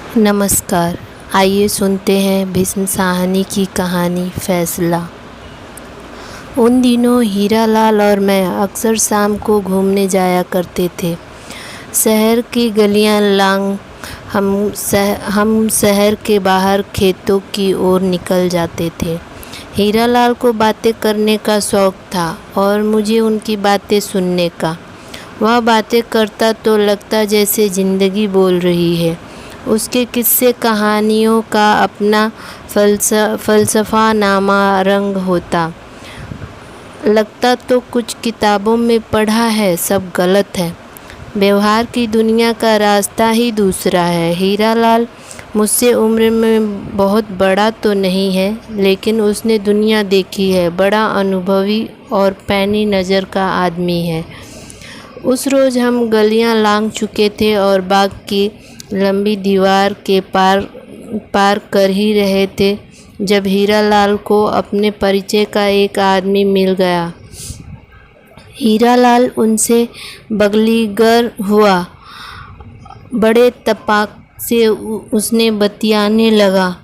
नमस्कार। आइए सुनते हैं भीष्म साहनी की कहानी फैसला। उन दिनों हीरालाल और मैं अक्सर शाम को घूमने जाया करते थे। शहर की गलियां लांग हम शहर के बाहर खेतों की ओर निकल जाते थे। हीरालाल को बातें करने का शौक था और मुझे उनकी बातें सुनने का। वह बातें करता तो लगता जैसे ज़िंदगी बोल रही है। उसके किस्से कहानियों का अपना फ़लसफ़ा नामा रंग होता। लगता तो कुछ किताबों में पढ़ा है, सब गलत है। व्यवहार की दुनिया का रास्ता ही दूसरा है। हीरालाल मुझसे उम्र में बहुत बड़ा तो नहीं है, लेकिन उसने दुनिया देखी है। बड़ा अनुभवी और पैनी नज़र का आदमी है। उस रोज़ हम गलियां लांघ चुके थे और बाग की लंबी दीवार के पार कर ही रहे थे जब हीरालाल को अपने परिचय का एक आदमी मिल गया। हीरालाल उनसे बगलीगर हुआ। बड़े तपाक से उसने बतियाने लगा,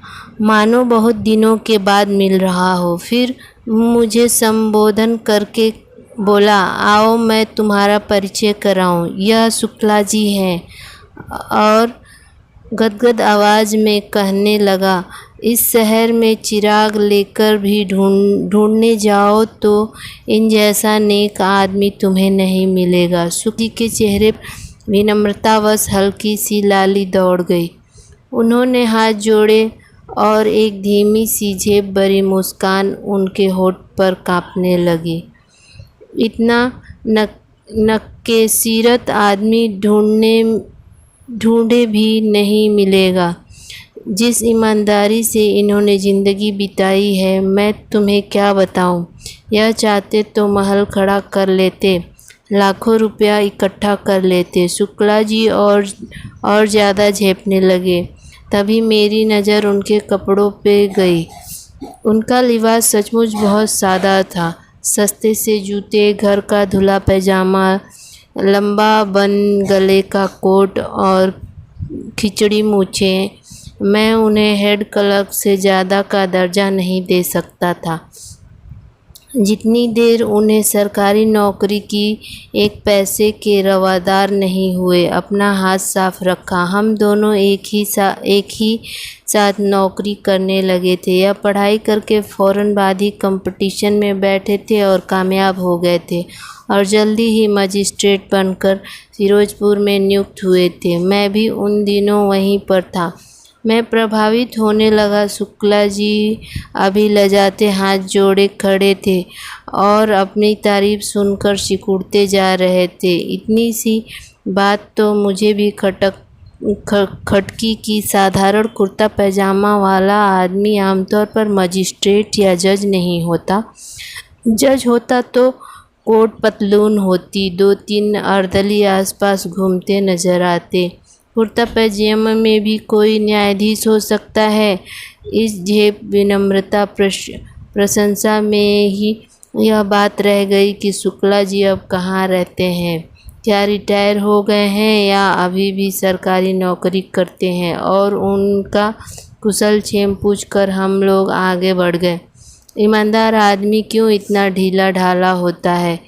मानो बहुत दिनों के बाद मिल रहा हो। फिर मुझे संबोधन करके बोला, आओ मैं तुम्हारा परिचय कराऊं। यह शुक्ला जी हैं। और गदगद आवाज़ में कहने लगा, इस शहर में चिराग लेकर भी ढूंढने जाओ तो इन जैसा नेक आदमी तुम्हें नहीं मिलेगा। शुक्ला के चेहरे पर विनम्रतावश हल्की सी लाली दौड़ गई। उन्होंने हाथ जोड़े और एक धीमी सी झेप भरी मुस्कान उनके होठ पर कांपने लगी। इतना नक्केसीरत आदमी ढूंढे भी नहीं मिलेगा। जिस ईमानदारी से इन्होंने ज़िंदगी बिताई है, मैं तुम्हें क्या बताऊं। यह चाहते तो महल खड़ा कर लेते, लाखों रुपया इकट्ठा कर लेते। शुक्ला जी और ज़्यादा झेपने लगे। तभी मेरी नज़र उनके कपड़ों पे गई। उनका लिबास सचमुच बहुत सादा था। सस्ते से जूते, घर का धुला पैजामा, लंबा बन गले का कोट और खिचड़ी मूछें। मैं उन्हें हेड क्लर्क से ज़्यादा का दर्जा नहीं दे सकता था। जितनी देर उन्हें सरकारी नौकरी की, एक पैसे के रवादार नहीं हुए, अपना हाथ साफ रखा। हम दोनों एक ही साथ नौकरी करने लगे थे या पढ़ाई करके फ़ौरन बाद ही कंपटीशन में बैठे थे और कामयाब हो गए थे और जल्दी ही मजिस्ट्रेट बनकर फिरोजपुर में नियुक्त हुए थे। मैं भी उन दिनों वहीं पर था। मैं प्रभावित होने लगा। शुक्ला जी अभी लजाते हाथ जोड़े खड़े थे और अपनी तारीफ सुनकर सिकुड़ते जा रहे थे। इतनी सी बात तो मुझे भी खटकी कि साधारण कुर्ता पैजामा वाला आदमी आमतौर पर मजिस्ट्रेट या जज नहीं होता। जज होता तो कोट पतलून होती, 2-3 अर्दली आसपास घूमते नजर आते। कुर्ता पैजामा में भी कोई न्यायाधीश हो सकता है। इस झेप, विनम्रता, प्रशंसा में ही यह बात रह गई कि शुक्ला जी अब कहाँ रहते हैं। क्या रिटायर हो गए हैं या अभी भी सरकारी नौकरी करते हैं। और उनका कुशल क्षेम पूछकर हम लोग आगे बढ़ गए। ईमानदार आदमी क्यों इतना ढीला ढाला होता है,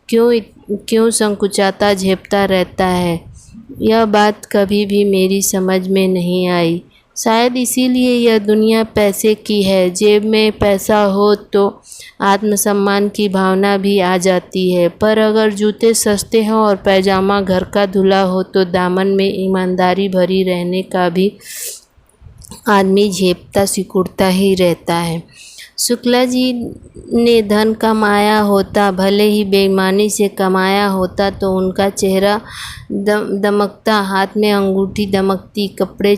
क्यों संकुचाता झेपता रहता है, यह बात कभी भी मेरी समझ में नहीं आई। शायद इसीलिए यह दुनिया पैसे की है। जेब में पैसा हो तो आत्मसम्मान की भावना भी आ जाती है, पर अगर जूते सस्ते हों और पैजामा घर का धुला हो तो दामन में ईमानदारी भरी रहने का भी आदमी झेपता सिकुड़ता ही रहता है। शुक्ला जी ने धन कमाया होता, भले ही बेईमानी से कमाया होता, तो उनका चेहरा दमकता, हाथ में अंगूठी दमकती, कपड़े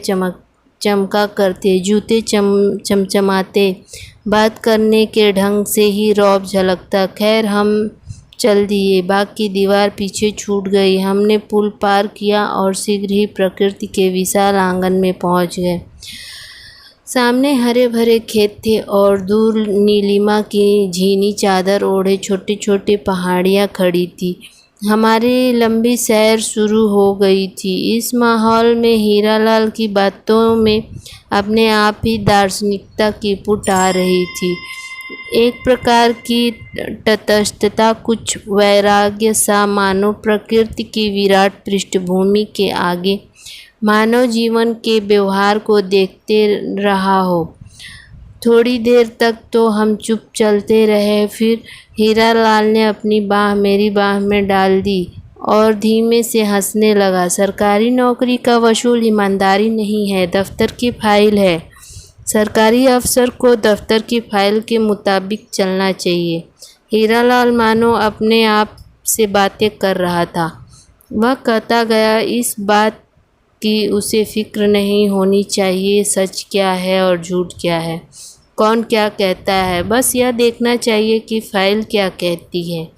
चमका करते, जूते चमचमाते, बात करने के ढंग से ही रौब झलकता। खैर हम चल दिए। बाग की दीवार पीछे छूट गई। हमने पुल पार किया और शीघ्र ही प्रकृति के विशाल आंगन में पहुंच गए। सामने हरे भरे खेत थे और दूर नीलिमा की झीनी चादर ओढ़े छोटे छोटे पहाड़ियाँ खड़ी थी। हमारी लंबी सैर शुरू हो गई थी। इस माहौल में हीरालाल की बातों में अपने आप ही दार्शनिकता की पुट आ रही थी। एक प्रकार की तटस्थता, कुछ वैराग्य सा, मानो प्रकृति की विराट पृष्ठभूमि के आगे मानव जीवन के व्यवहार को देखते रहा हो। थोड़ी देर तक तो हम चुप चलते रहे, फिर हीरालाल ने अपनी बाह मेरी बाह में डाल दी और धीमे से हंसने लगा। सरकारी नौकरी का वसूल ईमानदारी नहीं है, दफ्तर की फाइल है। सरकारी अफसर को दफ्तर की फाइल के मुताबिक चलना चाहिए। हीरालाल मानो अपने आप से बातें कर रहा था। वह कहता गया, इस बात की उसे फिक्र नहीं होनी चाहिए सच क्या है और झूठ क्या है, कौन क्या कहता है। बस यह देखना चाहिए कि फाइल क्या कहती है।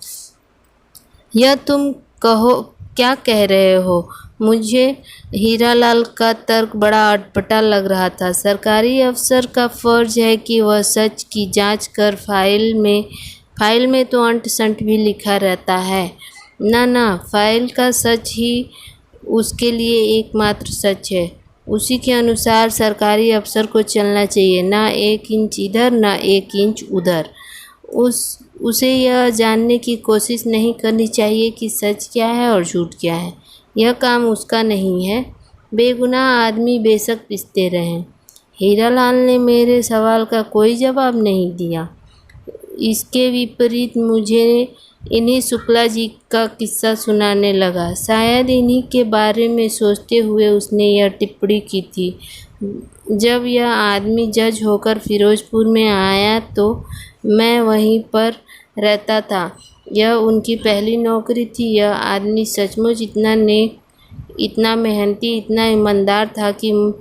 यह तुम कहो, क्या कह रहे हो? मुझे हीरालाल का तर्क बड़ा अटपटा लग रहा था। सरकारी अफसर का फर्ज है कि वह सच की जांच कर फाइल में तो अंट संट भी लिखा रहता है। ना, फाइल का सच ही उसके लिए एकमात्र सच है। उसी के अनुसार सरकारी अफसर को चलना चाहिए, ना 1 इंच इधर ना 1 इंच उधर। उसे यह जानने की कोशिश नहीं करनी चाहिए कि सच क्या है और झूठ क्या है। यह काम उसका नहीं है। बेगुनाह आदमी बेशक पिसते रहें। हीरालाल ने मेरे सवाल का कोई जवाब नहीं दिया। इसके विपरीत मुझे इन्हीं शुक्ला जी का किस्सा सुनाने लगा। शायद इन्हीं के बारे में सोचते हुए उसने यह टिप्पणी की थी, जब यह आदमी जज होकर फिरोजपुर में आया तो मैं वहीं पर रहता था। यह उनकी पहली नौकरी थी। यह आदमी सचमुच इतना नेक, इतना मेहनती, इतना ईमानदार था कि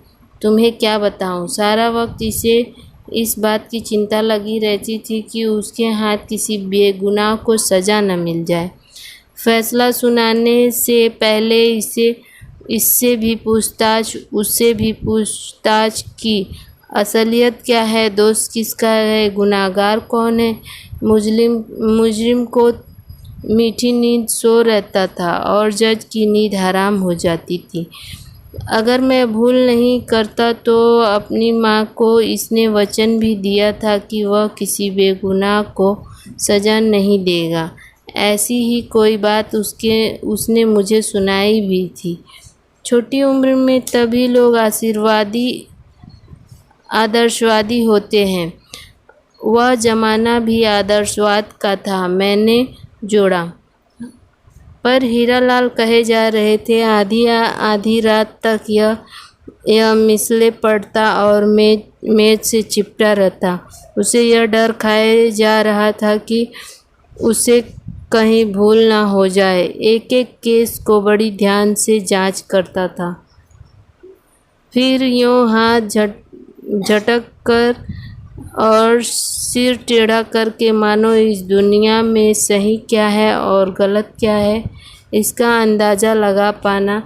तुम्हें क्या बताऊं। सारा वक्त इसे इस बात की चिंता लगी रहती थी कि उसके हाथ किसी बेगुनाह को सज़ा न मिल जाए। फैसला सुनाने से पहले इससे भी पूछताछ, उससे भी पूछताछ की। असलियत क्या है, दोष किसका है, गुनाहगार कौन है। मुजरिम को मीठी नींद सो रहता था और जज की नींद हराम हो जाती थी। अगर मैं भूल नहीं करता तो अपनी माँ को इसने वचन भी दिया था कि वह किसी बेगुनाह को सज़ा नहीं देगा। ऐसी ही कोई बात उसने मुझे सुनाई भी थी। छोटी उम्र में तभी लोग आदर्शवादी होते हैं। वह ज़माना भी आदर्शवाद का था, मैंने जोड़ा। पर हीरालाल कहे जा रहे थे। आधी रात तक यह मिसले पढ़ता और मेज से चिपटा रहता। उसे यह डर खाए जा रहा था कि उसे कहीं भूल ना हो जाए। एक एक केस को बड़ी ध्यान से जांच करता था, फिर यूँ हाथ झटक कर और सिर टेढ़ा करके मानो इस दुनिया में सही क्या है और गलत क्या है इसका अंदाज़ा लगा पाना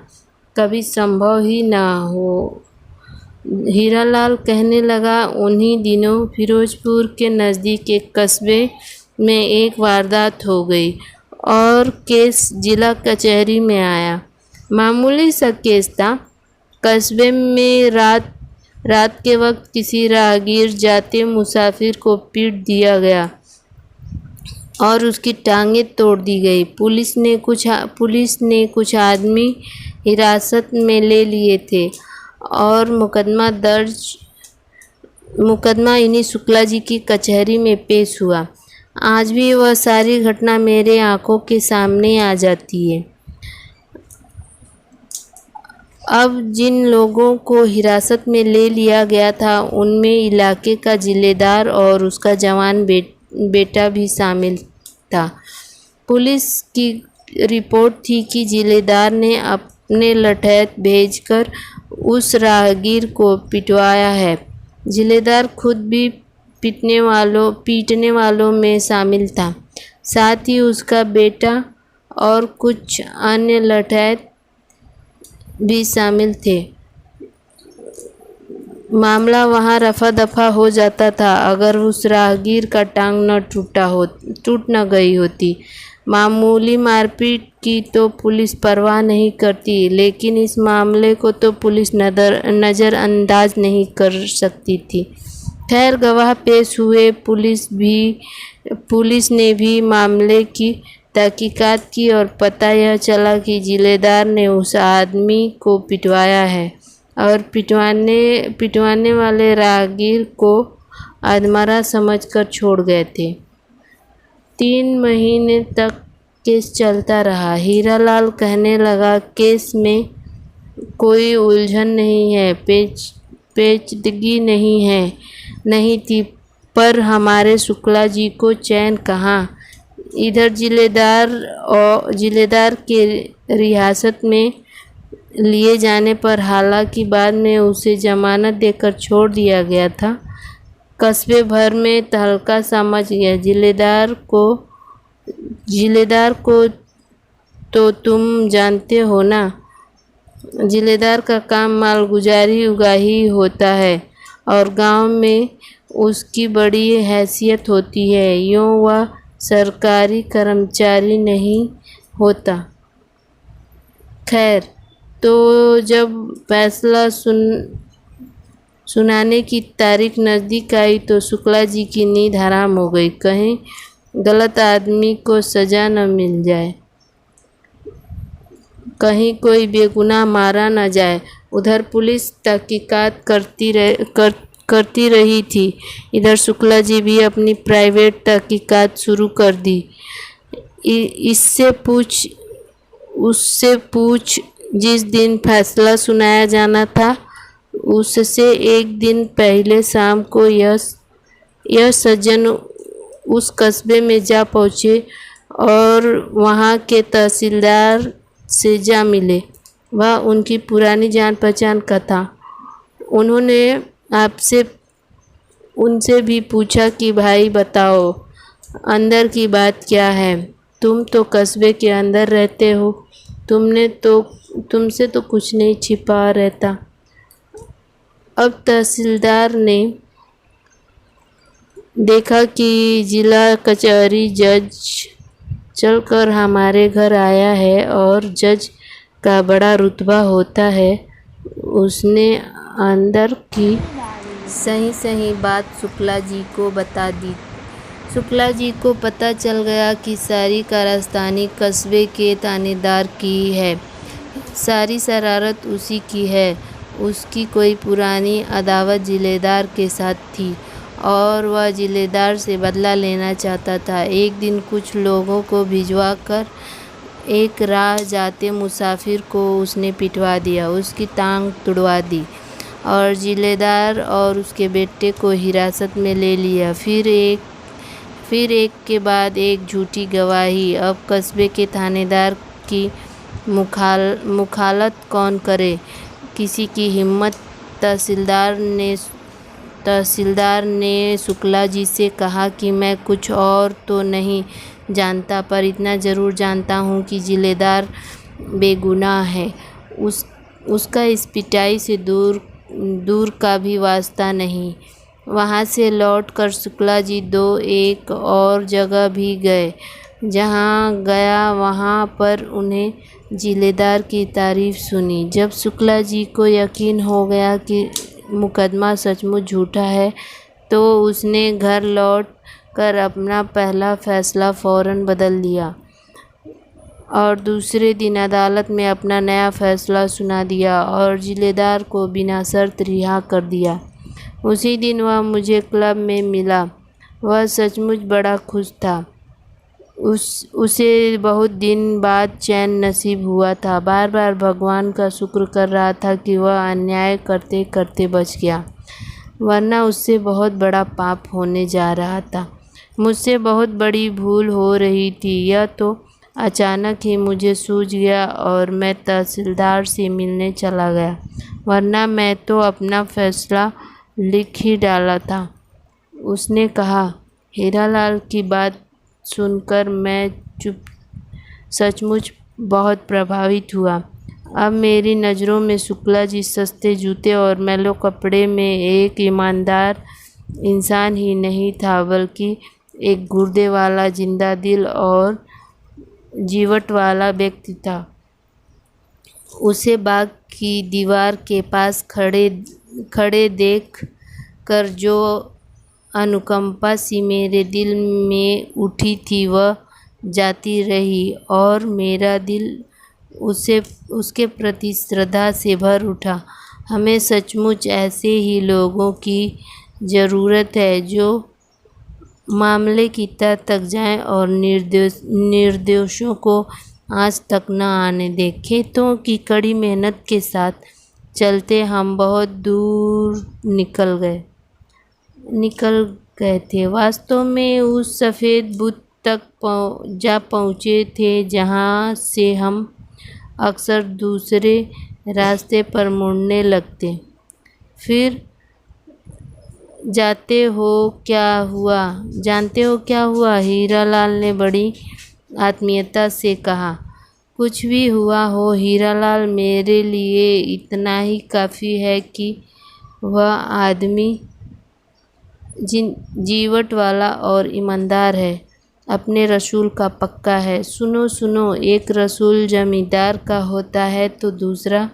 कभी संभव ही ना हो। हीरालाल कहने लगा, उन्हीं दिनों फिरोजपुर के नज़दीक एक कस्बे में एक वारदात हो गई और केस जिला कचहरी में आया। मामूली सा केस था। कस्बे में रात के वक्त किसी राहगीर जाते मुसाफिर को पीट दिया गया और उसकी टांगें तोड़ दी गई। पुलिस ने कुछ आदमी हिरासत में ले लिए थे और मुकदमा इन्हीं शुक्ला जी की कचहरी में पेश हुआ। आज भी वह सारी घटना मेरे आंखों के सामने आ जाती है। अब जिन लोगों को हिरासत में ले लिया गया था उनमें इलाके का जिलेदार और उसका जवान बेटा भी शामिल था। पुलिस की रिपोर्ट थी कि जिलेदार ने अपने लठैत भेजकर उस राहगीर को पिटवाया है। जिलेदार खुद भी पीटने वालों में शामिल था, साथ ही उसका बेटा और कुछ अन्य लठैत भी शामिल थे। मामला वहाँ रफा दफा हो जाता था अगर उस राहगीर का टांग टूट न गई होती। मामूली मारपीट की तो पुलिस परवाह नहीं करती, लेकिन इस मामले को तो पुलिस नज़रअंदाज नहीं कर सकती थी। खैर, गवाह पेश हुए। पुलिस ने भी मामले की तहकीकात की और पता यह चला कि जिलेदार ने उस आदमी को पिटवाया है और पिटवाने वाले राहगीर को अधमरा समझकर छोड़ गए थे। 3 महीने तक केस चलता रहा। हीरालाल कहने लगा, केस में कोई उलझन नहीं है, पेचीदगी नहीं थी, पर हमारे शुक्ला जी को चैन कहाँ। इधर जिलेदार के रियासत में लिए जाने पर हालांकि बाद में उसे जमानत देकर छोड़ दिया गया था, कस्बे भर में तहलका सा मच गया। जिलेदार को तो तुम जानते हो ना। जिलेदार का काम मालगुजारी उगाही होता है और गांव में उसकी बड़ी हैसियत होती है। यूँ वह सरकारी कर्मचारी नहीं होता। खैर, तो जब फैसला सुनाने की तारीख नज़दीक आई तो शुक्ला जी की नींद हराम हो गई। कहीं गलत आदमी को सज़ा न मिल जाए, कहीं कोई बेगुनाह मारा न जाए। उधर पुलिस तहकीकात करती रही थी, इधर शुक्ला जी भी अपनी प्राइवेट तहकीकात शुरू कर दी। उससे पूछ जिस दिन फैसला सुनाया जाना था, उससे एक दिन पहले शाम को यह सज्जन उस कस्बे में जा पहुँचे और वहाँ के तहसीलदार से जा मिले। वह उनकी पुरानी जान पहचान का था। उन्होंने उनसे भी पूछा कि भाई बताओ, अंदर की बात क्या है। तुम तो कस्बे के अंदर रहते हो, तुमसे तो कुछ नहीं छिपा रहता। अब तहसीलदार ने देखा कि जिला कचहरी जज चलकर हमारे घर आया है और जज का बड़ा रुतबा होता है। उसने अंदर की सही बात शुक्ला जी को बता दी। शुक्ला जी को पता चल गया कि सारी कारस्तानी कस्बे के थानेदार की है, सारी शरारत उसी की है। उसकी कोई पुरानी अदावत जिलेदार के साथ थी और वह जिलेदार से बदला लेना चाहता था। एक दिन कुछ लोगों को भिजवा कर एक राह जाते मुसाफिर को उसने पिटवा दिया, उसकी टांग तुड़वा दी और जिलेदार और उसके बेटे को हिरासत में ले लिया। फिर एक के बाद एक झूठी गवाही। अब कस्बे के थानेदार की मुखालत कौन करे। किसी की हिम्मत। तहसीलदार ने शुक्ला जी से कहा कि मैं कुछ और तो नहीं जानता, पर इतना ज़रूर जानता हूँ कि जिलेदार बेगुनाह है। उसका इस पिटाई से दूर का भी वास्ता नहीं। वहाँ से लौटकर शुक्ला जी एक और जगह भी गए। जहाँ गया वहाँ पर उन्हें जिलेदार की तारीफ़ सुनी। जब शुक्ला जी को यकीन हो गया कि मुकदमा सचमुच झूठा है, तो उसने घर लौट कर अपना पहला फैसला फ़ौरन बदल दिया और दूसरे दिन अदालत में अपना नया फैसला सुना दिया और जिलेदार को बिना शर्त रिहा कर दिया। उसी दिन वह मुझे क्लब में मिला। वह सचमुच बड़ा खुश था। उसे बहुत दिन बाद चैन नसीब हुआ था। बार बार भगवान का शुक्र कर रहा था कि वह अन्याय करते करते बच गया, वरना उससे बहुत बड़ा पाप होने जा रहा था। मुझसे बहुत बड़ी भूल हो रही थी। यह तो अचानक ही मुझे सूझ गया और मैं तहसीलदार से मिलने चला गया, वरना मैं तो अपना फैसला लिख ही डाला था। उसने कहा। हीरालाल की बात सुनकर मैं सचमुच बहुत प्रभावित हुआ। अब मेरी नज़रों में शुक्ला जी सस्ते जूते और मैलो कपड़े में एक ईमानदार इंसान ही नहीं था, बल्कि एक गुर्दे वाला, जिंदा दिल और जीवट वाला व्यक्ति था। उसे बाग की दीवार के पास खड़े देख कर जो अनुकंपा सी मेरे दिल में उठी थी वह जाती रही और मेरा दिल उसके प्रति श्रद्धा से भर उठा। हमें सचमुच ऐसे ही लोगों की ज़रूरत है जो मामले की तह तक जाएं और निर्दोषों को आज तक न आने दें। खेतों की कड़ी मेहनत के साथ चलते हम बहुत दूर निकल गए थे। वास्तव में उस सफ़ेद बुत तक जा पहुँचे थे जहाँ से हम अक्सर दूसरे रास्ते पर मुड़ने लगते। फिर जानते हो क्या हुआ? हीरालाल ने बड़ी आत्मीयता से कहा। कुछ भी हुआ हो हीरालाल, मेरे लिए इतना ही काफ़ी है कि वह आदमी जीवट वाला और ईमानदार है, अपने रसूल का पक्का है। सुनो, एक रसूल जमींदार का होता है तो दूसरा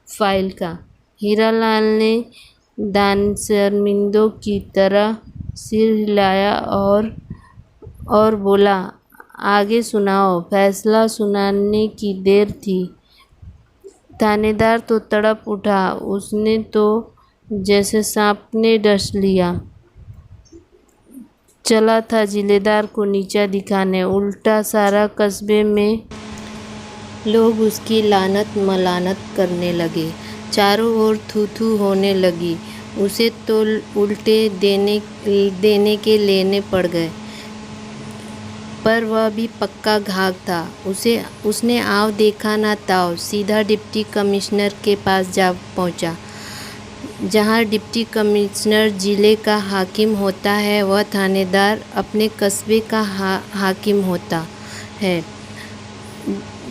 फाइल का। हीरालाल ने दानशर्मिंदों की तरह सिर हिलाया और बोला, आगे सुनाओ। फैसला सुनाने की देर थी। थानेदार तो तड़प उठा। उसने तो जैसे सांप ने डस लिया। चला था जिलेदार को नीचा दिखाने। उल्टा सारा कस्बे में लोग उसकी लानत मलानत करने लगे। चारों ओर थू-थू होने लगी। उसे तो उल्टे देने के लेने पड़ गए, पर वह भी पक्का घाघ था। उसने आव देखा ना ताव, सीधा डिप्टी कमिश्नर के पास जा पहुंचा। जहाँ डिप्टी कमिश्नर जिले का हाकिम होता है, वह थानेदार अपने कस्बे का हाकिम होता है।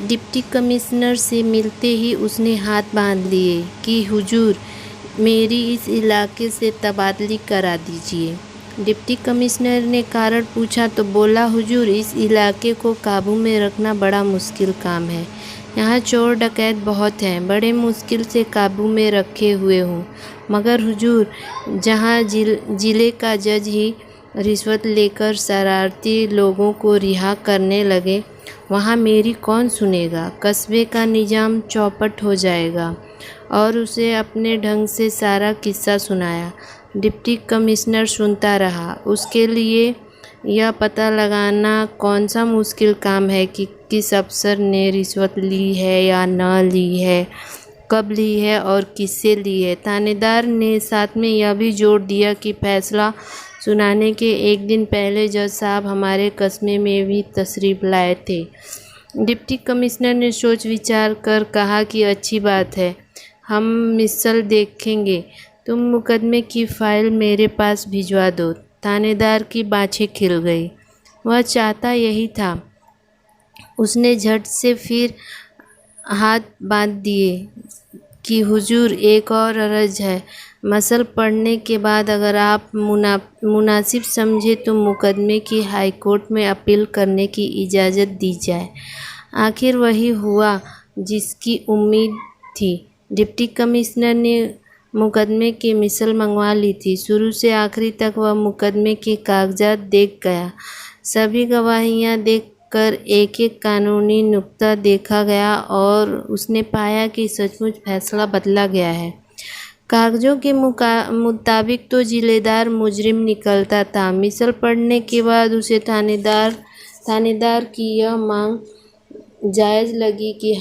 डिप्टी कमिश्नर से मिलते ही उसने हाथ बांध लिए कि हुजूर, मेरी इस इलाके से तबादली करा दीजिए। डिप्टी कमिश्नर ने कारण पूछा तो बोला, हुजूर, इस इलाके को काबू में रखना बड़ा मुश्किल काम है। यहाँ चोर डकैत बहुत हैं, बड़े मुश्किल से काबू में रखे हुए हूँ। मगर हुजूर, जहाँ जिले का जज ही रिश्वत लेकर शरारती लोगों को रिहा करने लगे, वहाँ मेरी कौन सुनेगा? कस्बे का निजाम चौपट हो जाएगा। और उसे अपने ढंग से सारा किस्सा सुनाया। डिप्टी कमिश्नर सुनता रहा। उसके लिए यह पता लगाना कौन सा मुश्किल काम है कि किस अफसर ने रिश्वत ली है या न ली है, कब ली है और किससे ली है। थानेदार ने साथ में यह भी जोड़ दिया कि फैसला सुनाने के एक दिन पहले जज साहब हमारे कस्बे में भी तशरीफ़ लाए थे। डिप्टी कमिश्नर ने सोच विचार कर कहा कि अच्छी बात है, हम मिसल देखेंगे। तुम मुकदमे की फ़ाइल मेरे पास भिजवा दो। थानेदार की बाँछें खिल गई। वह चाहता यही था। उसने झट से फिर हाथ बांध दिए कि हुजूर, एक और अर्ज़ है। मसल पढ़ने के बाद अगर आप मुनासिब समझे तो मुकदमे की हाई कोर्ट में अपील करने की इजाज़त दी जाए। आखिर वही हुआ जिसकी उम्मीद थी। डिप्टी कमिश्नर ने मुकदमे की मिसल मंगवा ली थी। शुरू से आखिरी तक वह मुकदमे के कागजात देख गया। सभी गवाहियाँ देखकर एक एक कानूनी नुक्ता देखा गया और उसने पाया कि सचमुच फैसला बदला गया है। कागजों के मुताबिक तो जिलेदार मुजरिम निकलता था। मिसल पढ़ने के बाद उसे थानेदार की यह मांग जायज़ लगी कि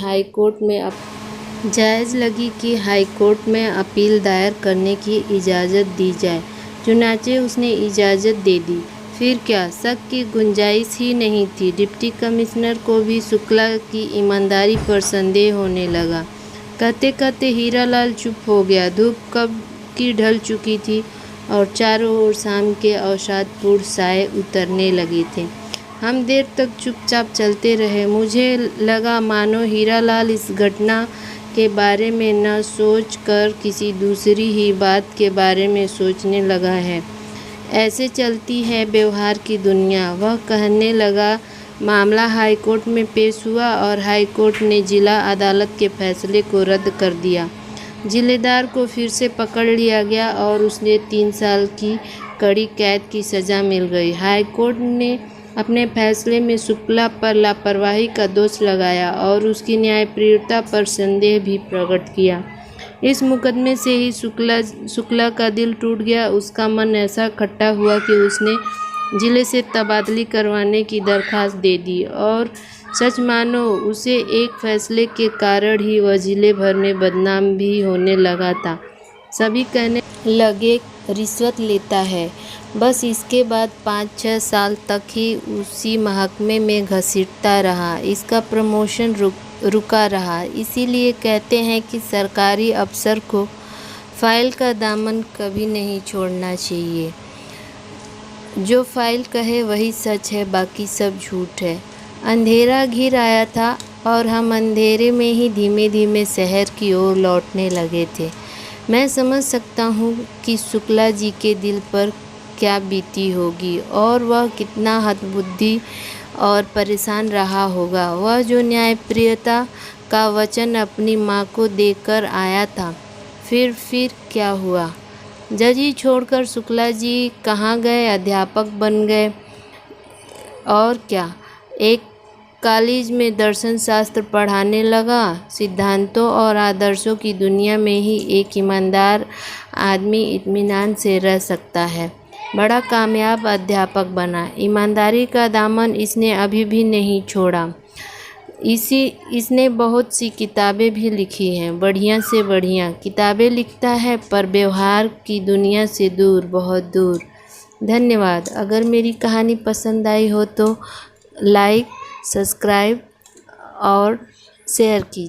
हाई कोर्ट में अपील दायर करने की इजाज़त दी जाए। चुनाचे उसने इजाज़त दे दी। फिर क्या, शक की गुंजाइश ही नहीं थी। डिप्टी कमिश्नर को भी शुक्ला की ईमानदारी पर संदेह होने लगा। कहते कहते हीरालाल चुप हो गया। धूप कब की ढल चुकी थी और चारों ओर शाम के अवसादपूर्ण साए उतरने लगे थे। हम देर तक चुपचाप चलते रहे। मुझे लगा मानो हीरालाल इस घटना के बारे में न सोच कर किसी दूसरी ही बात के बारे में सोचने लगा है। ऐसे चलती है व्यवहार की दुनिया। वह कहने लगा, मामला हाई कोर्ट में पेश हुआ और हाई कोर्ट ने जिला अदालत के फैसले को रद्द कर दिया। जिलेदार को फिर से पकड़ लिया गया और उसे 3 साल की कड़ी कैद की सज़ा मिल गई। हाई कोर्ट ने अपने फैसले में शुक्ला पर लापरवाही का दोष लगाया और उसकी न्यायप्रियता पर संदेह भी प्रकट किया। इस मुकदमे से ही शुक्ला का दिल टूट गया। उसका मन ऐसा खट्टा हुआ कि उसने जिले से तबादली करवाने की दरखास्त दे दी और सच मानो उसे एक फैसले के कारण ही वह जिले भर में बदनाम भी होने लगा था। सभी कहने लगे रिश्वत लेता है। बस इसके बाद 5-6 साल तक ही उसी महकमे में घसीटता रहा। इसका प्रमोशन रुका रहा। इसीलिए कहते हैं कि सरकारी अफसर को फाइल का दामन कभी नहीं छोड़ना चाहिए। जो फाइल कहे वही सच है, बाकी सब झूठ है। अंधेरा घिर आया था और हम अंधेरे में ही धीमे धीमे शहर की ओर लौटने लगे थे। मैं समझ सकता हूँ कि शुक्ला जी के दिल पर क्या बीती होगी और वह कितना हतबुद्धि और परेशान रहा होगा। वह जो न्यायप्रियता का वचन अपनी माँ को देकर आया था, फिर क्या हुआ? जज ही छोड़कर शुक्ला जी कहाँ गए? अध्यापक बन गए और क्या, एक कॉलेज में दर्शन शास्त्र पढ़ाने लगा। सिद्धांतों और आदर्शों की दुनिया में ही एक ईमानदार आदमी इत्मीनान से रह सकता है। बड़ा कामयाब अध्यापक बना। ईमानदारी का दामन इसने अभी भी नहीं छोड़ा। इसने बहुत सी किताबें भी लिखी हैं, बढ़िया से बढ़िया किताबें लिखता है, पर व्यवहार की दुनिया से दूर, बहुत दूर। धन्यवाद। अगर मेरी कहानी पसंद आई हो तो लाइक, सब्सक्राइब और शेयर कीजिए।